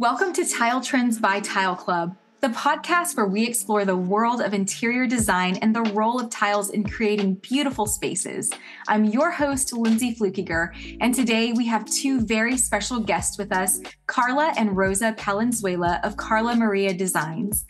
Welcome to Tile Trends by Tile Club, the podcast where we explore the world of interior design and the role of tiles in creating beautiful spaces. I'm your host, Lindsay Flukiger, and today we have two very special guests with us, Carla and Rosa Palenzuela of Carla Maria Designs.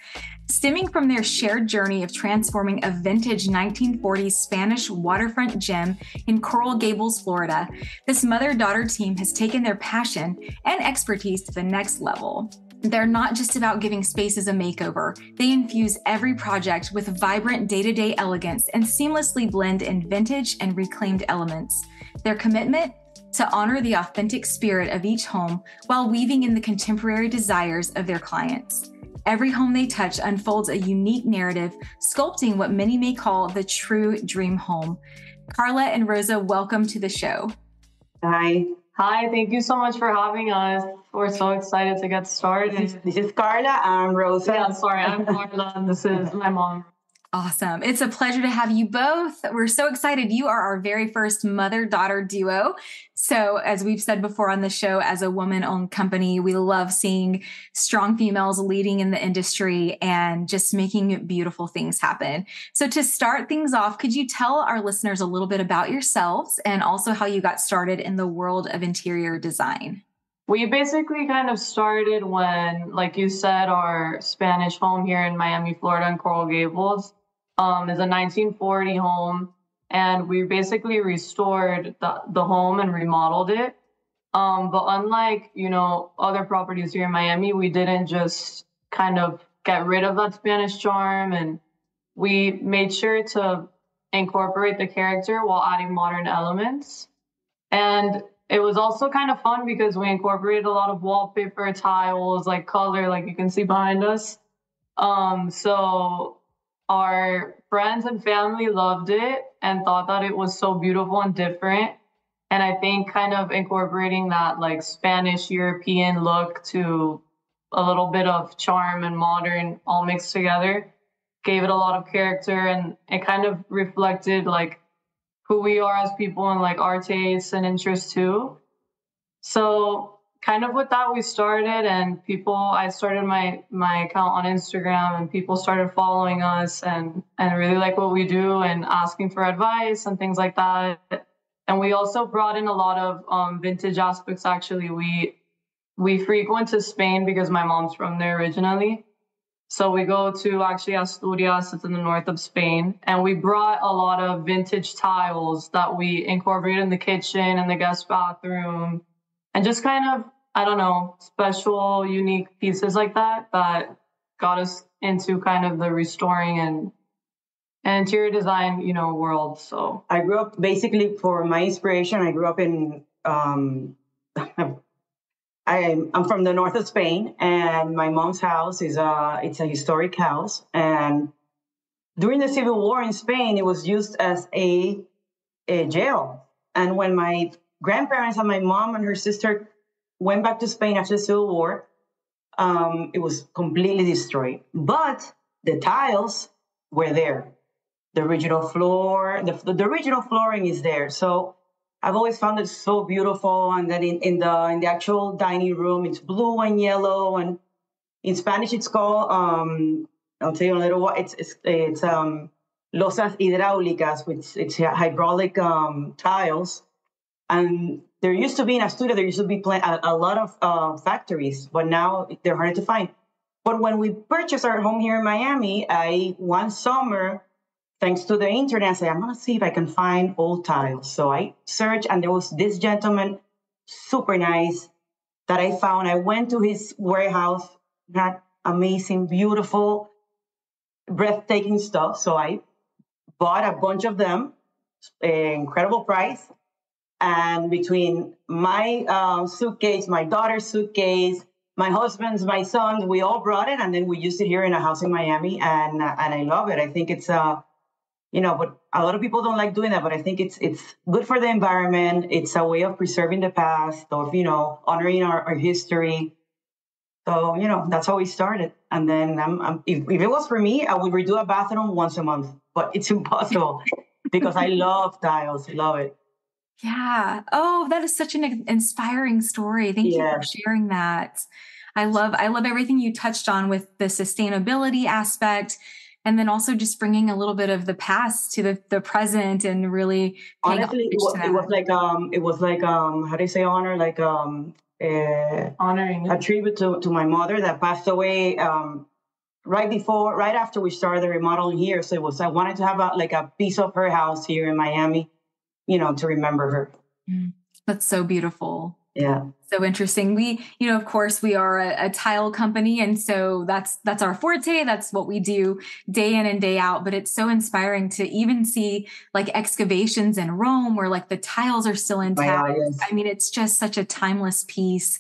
Stemming from their shared journey of transforming a vintage 1940s Spanish waterfront gem in Coral Gables, Florida, this mother-daughter team has taken their passion and expertise to the next level. They're not just about giving spaces a makeover. They infuse every project with vibrant day-to-day elegance and seamlessly blend in vintage and reclaimed elements. Their commitment? To honor the authentic spirit of each home while weaving in the contemporary desires of their clients. Every home they touch unfolds a unique narrative, sculpting what many may call the true dream home. Carla and Rosa, welcome to the show. Hi. Hi, thank you so much for having us. We're so excited to get started. This is Carla and Rosa. Yeah, sorry, I'm Carla and this is my mom. Awesome. It's a pleasure to have you both. We're so excited. You are our very first mother-daughter duo. So as we've said before on the show, as a woman-owned company, we love seeing strong females leading in the industry and just making beautiful things happen. So to start things off, could you tell our listeners a little bit about yourselves and also how you got started in the world of interior design? We basically kind of started when, like you said, our Spanish home here in Miami, Florida, in Coral Gables is a 1940 home. And we basically restored the home and remodeled it. But unlike, other properties here in Miami, we didn't just kind of get rid of that Spanish charm. And we made sure to incorporate the character while adding modern elements. And it was also kind of fun because we incorporated a lot of wallpaper, tiles, like color, like you can see behind us. So our friends and family loved it and thought that it was so beautiful and different. And I think kind of incorporating that like Spanish European look to a little bit of charm and modern all mixed together gave it a lot of character, and it kind of reflected like who we are as people and like our tastes and interests too. So kind of with that, we started, and I started my account on Instagram, and people started following us and really like what we do and asking for advice and things like that. And we also brought in a lot of vintage aspects. Actually, we frequent to Spain because my mom's from there originally. So we go to actually Asturias, it's in the north of Spain. And we brought a lot of vintage tiles that we incorporated in the kitchen and the guest bathroom. And just kind of, I don't know, special, unique pieces like that got us into kind of the restoring and interior design, world. So I grew up basically for my inspiration. I grew up in, I'm from the north of Spain, and my mom's house it's a historic house. And during the Civil War in Spain, it was used as a jail. And when my grandparents and my mom and her sister went back to Spain after the Civil War, it was completely destroyed. But the tiles were there. The original floor, the original flooring is there. So I've always found it so beautiful. And then in the actual dining room, it's blue and yellow. And in Spanish, it's called, I'll tell you a little what, it's losas hidráulicas, which it's hydraulic tiles. And there used to be in Asturias, there used to be a lot of factories, but now they're harder to find. But when we purchased our home here in Miami, one summer, thanks to the internet, I said, I'm going to see if I can find old tiles. So I searched, and there was this gentleman, super nice, that I found. I went to his warehouse, had amazing, beautiful, breathtaking stuff. So I bought a bunch of them, incredible price. And between my suitcase, my daughter's suitcase, my husband's, my son's, we all brought it. And then we used it here in a house in Miami. And I love it. I think it's, but a lot of people don't like doing that. But I think it's good for the environment. It's a way of preserving the past, of, honoring our history. So, that's how we started. And then if it was for me, I would redo a bathroom once a month. But it's impossible because I love tiles. I love it. Yeah. Oh, that is such an inspiring story. Thank you for sharing that. I love everything you touched on with the sustainability aspect, and then also just bringing a little bit of the past to the present and really paying Honestly, homage to that. it was like how do you say honor? Like Honoring a tribute to my mother that passed away right after we started the remodeling here. So I wanted to have a piece of her house here in Miami, to remember her. That's so beautiful. Yeah. So interesting. We, of course, we are a tile company. And so that's our forte. That's what we do day in and day out. But it's so inspiring to even see like excavations in Rome where like the tiles are still intact. Yes. I mean, it's just such a timeless piece.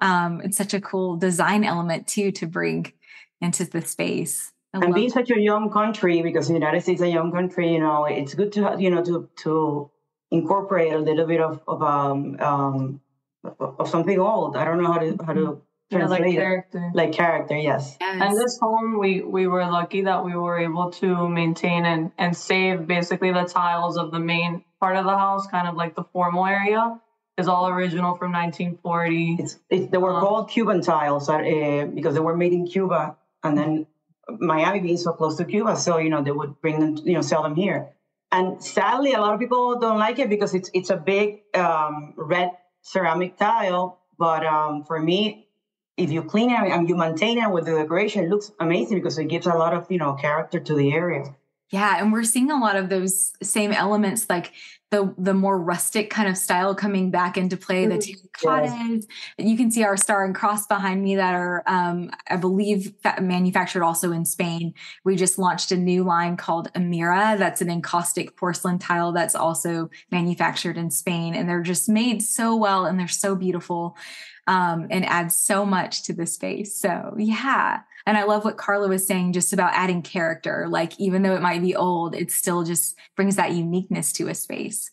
It's such a cool design element too, to bring into the space. And being such a young country, because the United States is a young country, it's good to, to incorporate a little bit of something old. I don't know how to translate character. Like character, yes. And this home, we were lucky that we were able to maintain and save basically the tiles of the main part of the house, kind of like the formal area is all original from 1940. They were called Cuban tiles because they were made in Cuba, and then Miami being so close to Cuba, so they would bring them, sell them here. And sadly, a lot of people don't like it because it's a big red ceramic tile. But for me, if you clean it and you maintain it with the decoration, it looks amazing because it gives a lot of character to the area. Yeah, and we're seeing a lot of those same elements, like the more rustic kind of style coming back into play. The terracottas. Yes. You can see our star and cross behind me that are, I believe, manufactured also in Spain. We just launched a new line called Amira. That's an encaustic porcelain tile that's also manufactured in Spain, and they're just made so well and they're so beautiful. And adds so much to the space. So yeah. And I love what Carla was saying just about adding character. Like, even though it might be old, it still just brings that uniqueness to a space.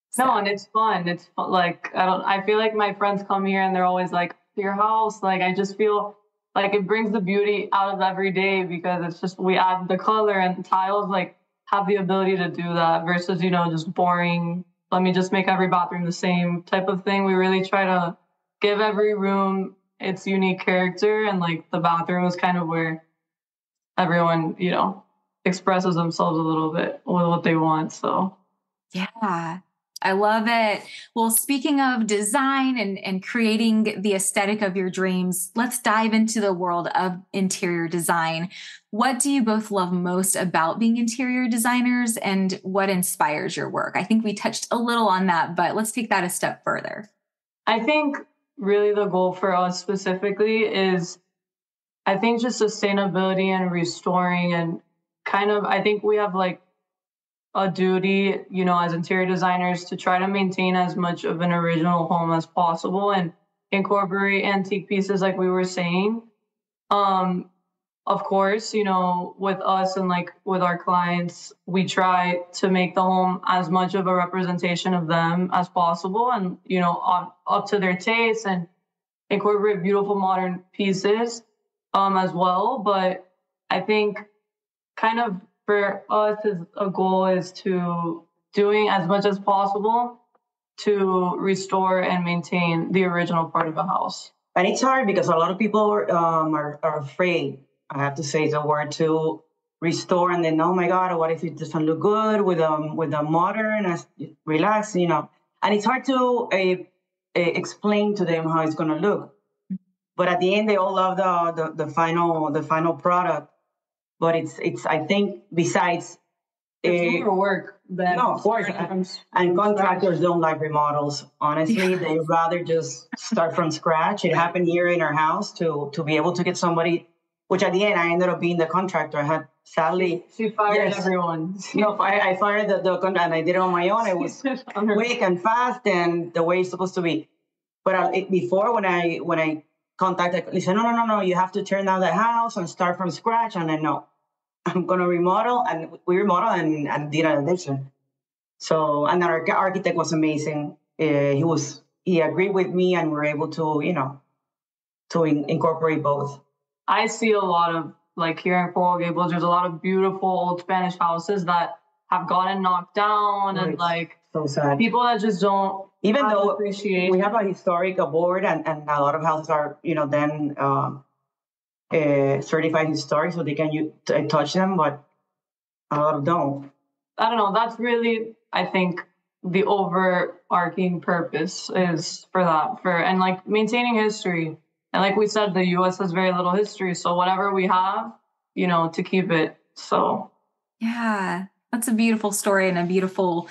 So. No, and it's fun. It's fun. Like, I feel like my friends come here and they're always like, your house. Like, I just feel like it brings the beauty out of every day because it's just, we add the color and the tiles like have the ability to do that versus, just boring. Let me just make every bathroom the same type of thing. We really try to give every room its unique character, and like the bathroom is kind of where everyone, expresses themselves a little bit with what they want. So yeah, I love it. Well, speaking of design and creating the aesthetic of your dreams, let's dive into the world of interior design. What do you both love most about being interior designers, and what inspires your work? I think we touched a little on that, but let's take that a step further. I think really the goal for us specifically is, I think, just sustainability and restoring, and kind of, I think we have like a duty, as interior designers to try to maintain as much of an original home as possible and incorporate antique pieces like we were saying. Of course, with us and like with our clients, we try to make the home as much of a representation of them as possible and, up to their taste, and incorporate beautiful modern pieces as well. But I think kind of for us a goal is to doing as much as possible to restore and maintain the original part of the house. And it's hard because a lot of people are afraid, I have to say the word, to restore, and then, oh my God, what if it doesn't look good with a modern, relax, And it's hard to explain to them how it's going to look. But at the end, they all love the final product. But it's I think besides it's more work than no, of course, and contractors don't like remodels. Honestly, they rather just start from scratch. It happened here in our house to be able to get somebody. Which at the end, I ended up being the contractor. I had, sadly... She fired everyone. No, I fired the contractor, and I did it on my own. It was quick and fast and the way it's supposed to be. But before, when I contacted, they said, no, you have to tear down the house and start from scratch. And then, no, I'm going to remodel. And we remodeled and did an addition. So, and our architect was amazing. He agreed with me, and we were able to, to incorporate both. I see a lot of, like, here in Coral Gables, there's a lot of beautiful old Spanish houses that have gotten knocked down, and like So sad. People that just don't even though appreciate. We have a historic board, and a lot of houses are, then certified historic, so they can touch them, but a lot of don't. I don't know. That's really, I think, the overarching purpose is for that, and like maintaining history. And like we said, the U.S. has very little history, so whatever we have, to keep it. So yeah, that's a beautiful story and a beautiful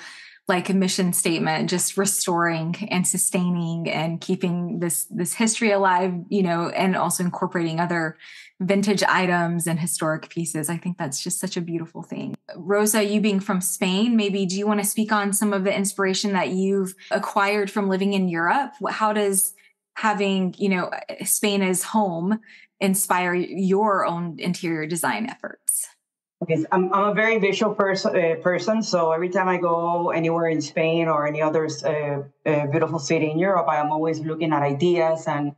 mission statement, just restoring and sustaining and keeping this history alive, and also incorporating other vintage items and historic pieces. I think that's just such a beautiful thing. Rosa, you being from Spain, maybe do you want to speak on some of the inspiration that you've acquired from living in Europe? How does having, Spain as home inspire your own interior design efforts? Okay, I'm a very visual person, so every time I go anywhere in Spain or any other beautiful city in Europe, I am always looking at ideas and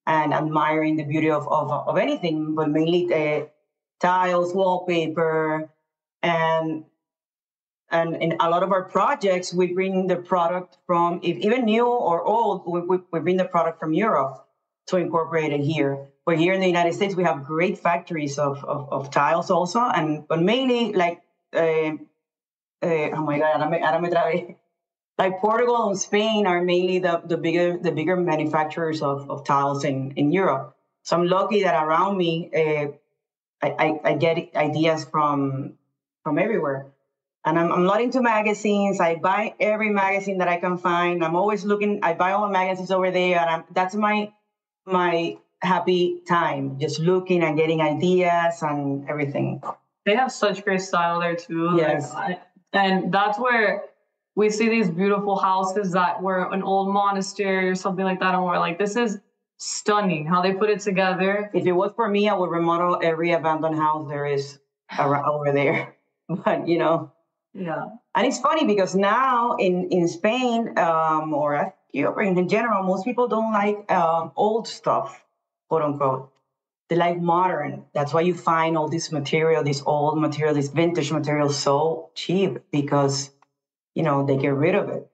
admiring the beauty of anything, but mainly tiles, wallpaper, and in a lot of our projects, we bring the product from, even new or old, we bring the product from Europe to incorporate it here. But here in the United States, we have great factories of tiles also, but mainly oh my God, ahora me trabé. Like Portugal and Spain are mainly the bigger manufacturers of tiles in Europe. So I'm lucky that around me, I get ideas from everywhere. And I'm not into magazines. I buy every magazine that I can find. I'm always looking. I buy all the magazines over there, and that's my happy time, just looking and getting ideas and everything. They have such great style there too. Yes. And that's where we see these beautiful houses that were an old monastery or something like that, and we're like, this is stunning how they put it together. If it was for me, I would remodel every abandoned house there is over there. But yeah. And it's funny because now in Spain, or Europe in general, most people don't like old stuff, quote unquote. They like modern. That's why you find all this material, this old material, this vintage material so cheap, because they get rid of it.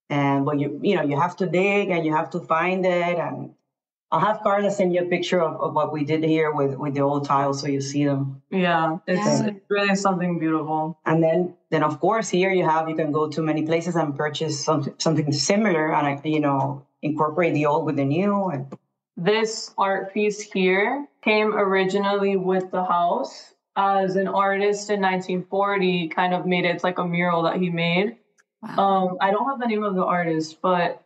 And but you have to dig and you have to find it. And I'll have Carla send you a picture of what we did here with the old tiles, so you see them. Yeah, it's really something beautiful. And then of course here you can go to many places and purchase something similar, and incorporate the old with the new. And this art piece here came originally with the house, as an artist in 1940 kind of made it. It's like a mural that he made. Wow. I don't have the name of the artist, but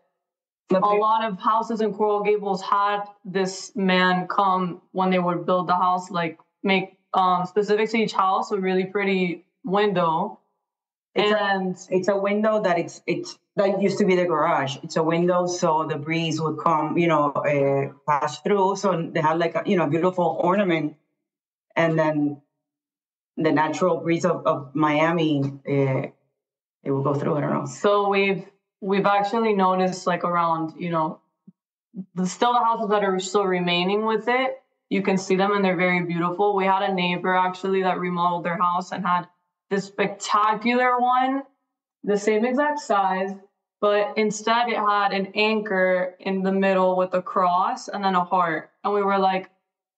a lot of houses in Coral Gables had this man come when they would build the house, like make specific to each house a really pretty window. It's a window that it's that used to be the garage. It's a window so the breeze would come, pass through. So they have like a beautiful ornament, and then the natural breeze of Miami, it will go through. I don't know. So we've actually noticed, like, around, the houses that are still remaining with it, you can see them and they're very beautiful. We had a neighbor actually that remodeled their house and had this spectacular one, the same exact size, but instead it had an anchor in the middle with a cross and then a heart. And we were like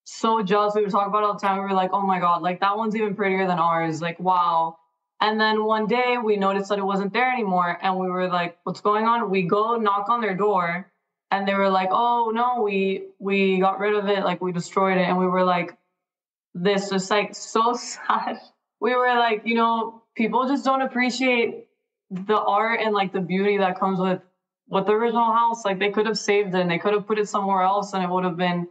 so jealous. We would talk about it all the time. We were like, oh my God, like that one's even prettier than ours. Like, wow. And then one day we noticed that it wasn't there anymore. And we were like, what's going on? We go knock on their door and they were like, oh no, we got rid of it. Like, we destroyed it. And we were like, this is like so sad. We were like, people just don't appreciate the art and like the beauty that comes with the original house. Like, they could have saved it and they could have put it somewhere else and it would have been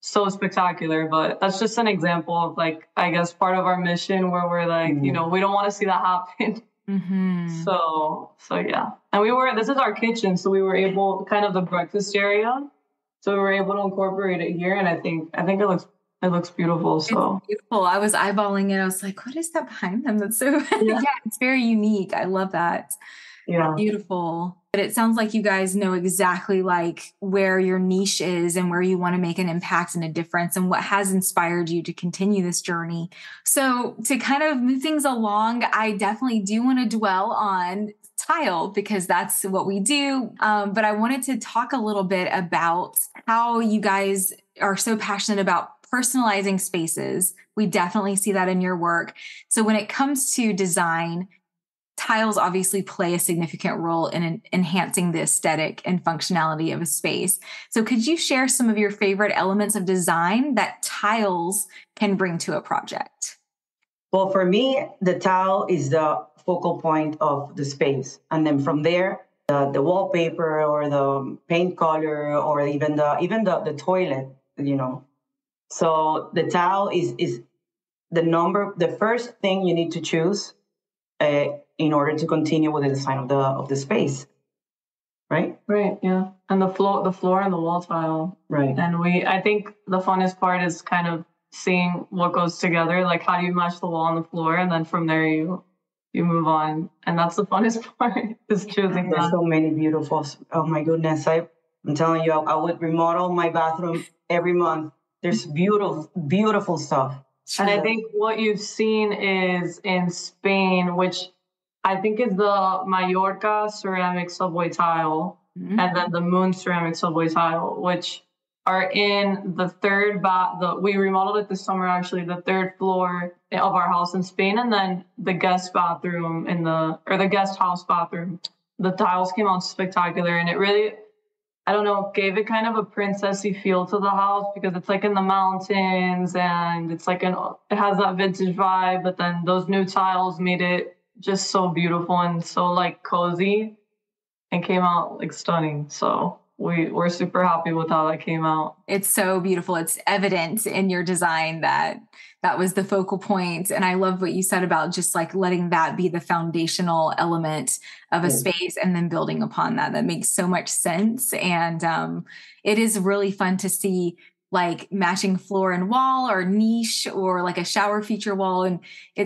so spectacular. But that's just an example of, like, I guess part of our mission where we're like, we don't want to see that happen. Mm-hmm. So yeah. And this is our kitchen. So we were able, kind of the breakfast area. So we were able to incorporate it here. And I think it looks beautiful. So it's beautiful. I was eyeballing it. I was like, what is that behind them? That's so, yeah, it's very unique. I love that. Yeah. Beautiful. But it sounds like you guys know exactly like where your niche is and where you want to make an impact and a difference and what has inspired you to continue this journey. So to kind of move things along, I definitely do want to dwell on tile because that's what we do. But I wanted to talk a little bit about how you guys are so passionate about personalizing spaces. We definitely see that in your work. So when it comes to design, tiles obviously play a significant role in enhancing the aesthetic and functionality of a space. So could you share some of your favorite elements of design that tiles can bring to a project? Well, for me, the tile is the focal point of the space. And then from there, the wallpaper or the paint color or even the toilet, you know. So the tile is the first thing you need to choose in order to continue with the design of the space. Right? Right, yeah. And the floor and the wall tile. Right. And I think the funnest part is kind of seeing what goes together, like how do you match the wall and the floor, and then from there you move on, and that's the funnest part is choosing. There's so many beautiful. Oh my goodness, I'm telling you, I would remodel my bathroom every month. There's beautiful stuff. And I think what you've seen is in Spain, which I think is the Mallorca ceramic subway tile, and then the Moon ceramic subway tile, which are in the we remodeled it this summer, actually, the third floor of our house in Spain, and then the guest bathroom the guest house bathroom. The tiles came out spectacular, and it really, I don't know, gave it kind of a princessy feel to the house because it's like in the mountains and it's like it has that vintage vibe, but then those new tiles made it just so beautiful and so like cozy and came out like stunning. So we're super happy with how that came out. It's so beautiful. It's evident in your design that was the focal point. And I love what you said about just like letting that be the foundational element of a space and then building upon that. That makes so much sense. And it is really fun to see like matching floor and wall or niche or like a shower feature wall. And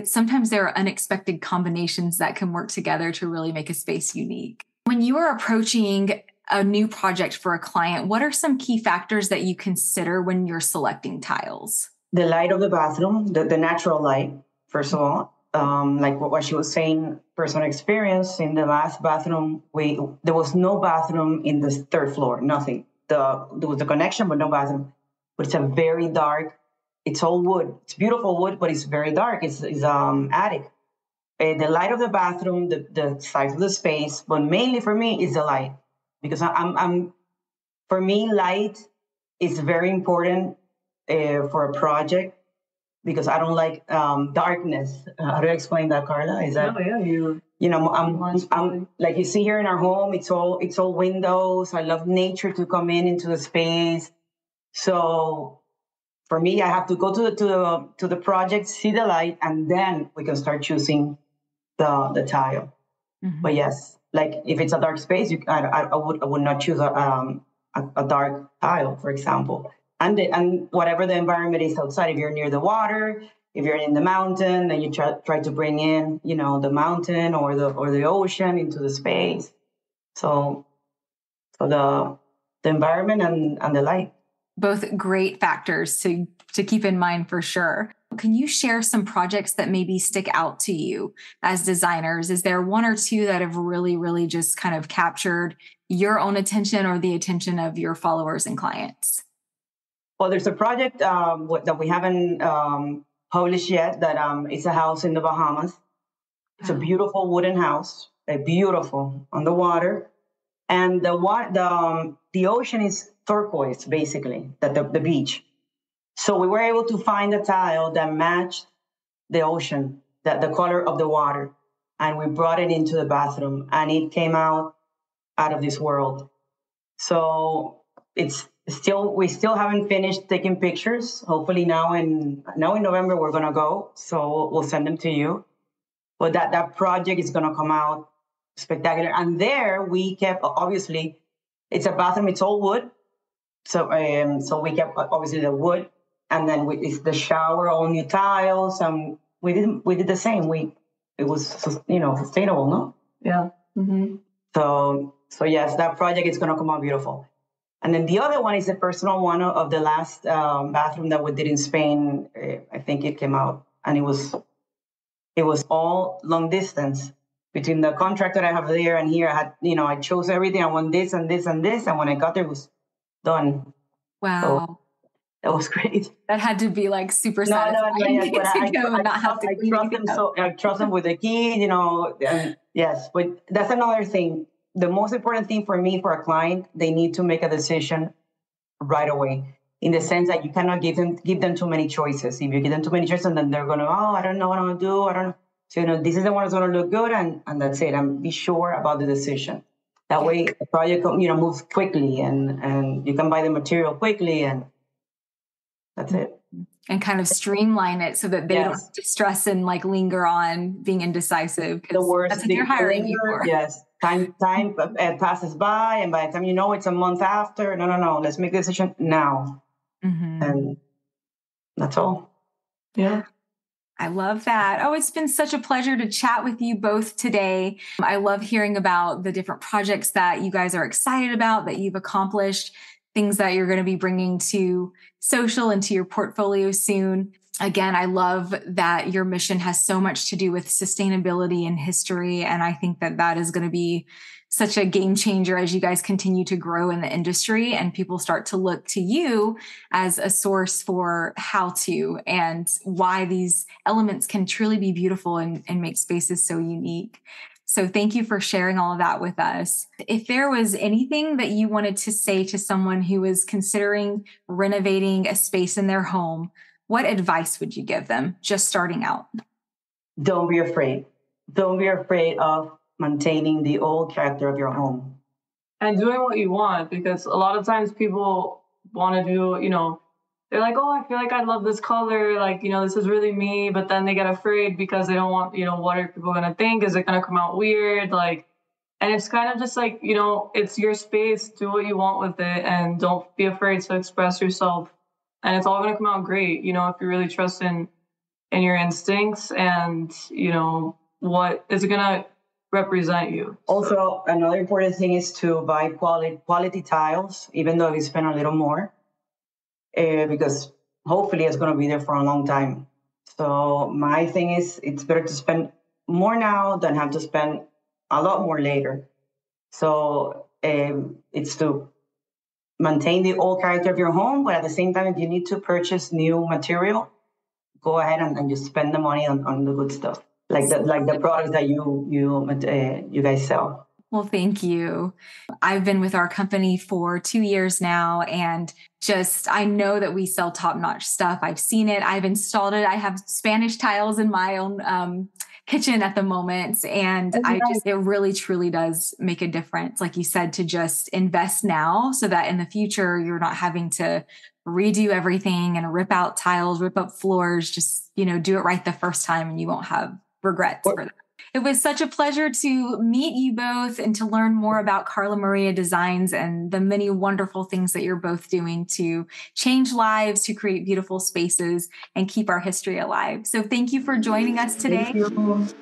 sometimes there are unexpected combinations that can work together to really make a space unique. When you are approaching a new project for a client, what are some key factors that you consider when you're selecting tiles? The light of the bathroom, the natural light, first of all. Like what she was saying, personal experience. In the last bathroom, there was no bathroom in the third floor, nothing. There was the connection, but no bathroom. But it's a very dark, it's all wood. It's beautiful wood, but it's very dark. It's attic. The light of the bathroom, the size of the space, but mainly for me is the light. Because for me, light is very important for a project because I don't like darkness. How do I explain that, Carla? Is that I'm like you see here in our home, it's all windows. I love nature to come into the space. So for me, I have to go to the project, see the light, and then we can start choosing the tile. Mm-hmm. But yes. Like if it's a dark space, I would not choose a dark tile, for example. And whatever the environment is outside, if you're near the water, if you're in the mountain, then you try to bring in, the mountain or the ocean into the space. So the environment and the light. Both great factors to keep in mind for sure. Can you share some projects that maybe stick out to you as designers? Is there one or two that have really, really just kind of captured your own attention or the attention of your followers and clients? Well, there's a project that we haven't published yet that it's a house in the Bahamas. It's a beautiful wooden house, beautiful on the water. And the ocean is turquoise, basically, the beach. So we were able to find a tile that matched the ocean, the color of the water, and we brought it into the bathroom, and it came out of this world. So we still haven't finished taking pictures. Hopefully now in November we're gonna go, so we'll send them to you. But that project is gonna come out spectacular. And there we kept, obviously, it's a bathroom, it's all wood. So we kept obviously the wood. And then it's the shower, all new tiles. We did the same. It was sustainable, no? Yeah. Mm-hmm. So yes, that project is gonna come out beautiful. And then the other one is a personal one of the last bathroom that we did in Spain. I think it came out, and it was all long distance. between the contract that I have there and here, I had, I chose everything. I want this and this and this. And when I got there, it was done. Wow. So that was great. That had to be like super No, satisfying yes, but to go and not have to clean trust them. So I trust them with the key, and yes, but that's another thing. The most important thing for me, for a client, they need to make a decision right away, in the sense that you cannot give them too many choices. If you give them too many choices, then they're going to, I don't know what I'm going to do. I don't know. So, this is the one that's going to look good, and that's it. And be sure about the decision. That way, the project, moves quickly, and you can buy the material quickly, and that's it. And kind of streamline it so that they don't have to stress and like linger on being indecisive. The worst, that's what you're hiring me for. Yes. Time passes by, and by the time it's a month after. No. Let's make the decision now. Mm-hmm. And that's all. Yeah. I love that. Oh, it's been such a pleasure to chat with you both today. I love hearing about the different projects that you guys are excited about, that you've accomplished, things that you're going to be bringing to social and to your portfolio soon. Again, I love that your mission has so much to do with sustainability and history. And I think that is going to be such a game changer as you guys continue to grow in the industry and people start to look to you as a source for how to and why these elements can truly be beautiful and make spaces so unique. So thank you for sharing all of that with us. If there was anything that you wanted to say to someone who is considering renovating a space in their home, what advice would you give them just starting out? Don't be afraid. Don't be afraid of maintaining the old character of your home. And doing what you want, because a lot of times people want to do, they're like, I feel like I love this color. Like, this is really me. But then they get afraid because they don't want, what are people going to think? Is it going to come out weird? Like, and it's kind of just like, it's your space. Do what you want with it. And don't be afraid to express yourself. And it's all going to come out great, if you really trust in your instincts and, what is going to represent you. Also, another important thing is to buy quality tiles, even though you spend a little more, because hopefully it's going to be there for a long time. So my thing is, it's better to spend more now than have to spend a lot more later. So it's to maintain the old character of your home, but at the same time, if you need to purchase new material, go ahead and just spend the money on the good stuff. Like the products that you guys sell. Well, thank you. I've been with our company for 2 years now, and I know that we sell top-notch stuff. I've seen it. I've installed it. I have Spanish tiles in my own kitchen at the moment, and it really truly does make a difference. Like you said, to just invest now so that in the future you're not having to redo everything and rip out tiles, rip up floors. Just do it right the first time, and you won't have regrets for that. It was such a pleasure to meet you both and to learn more about Carla Maria Designs and the many wonderful things that you're both doing to change lives, to create beautiful spaces, and keep our history alive. So thank you for joining us today.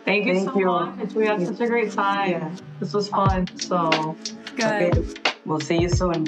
Thank you so much. We had such a great time. Yeah. This was fun. So good. Okay. We'll see you soon.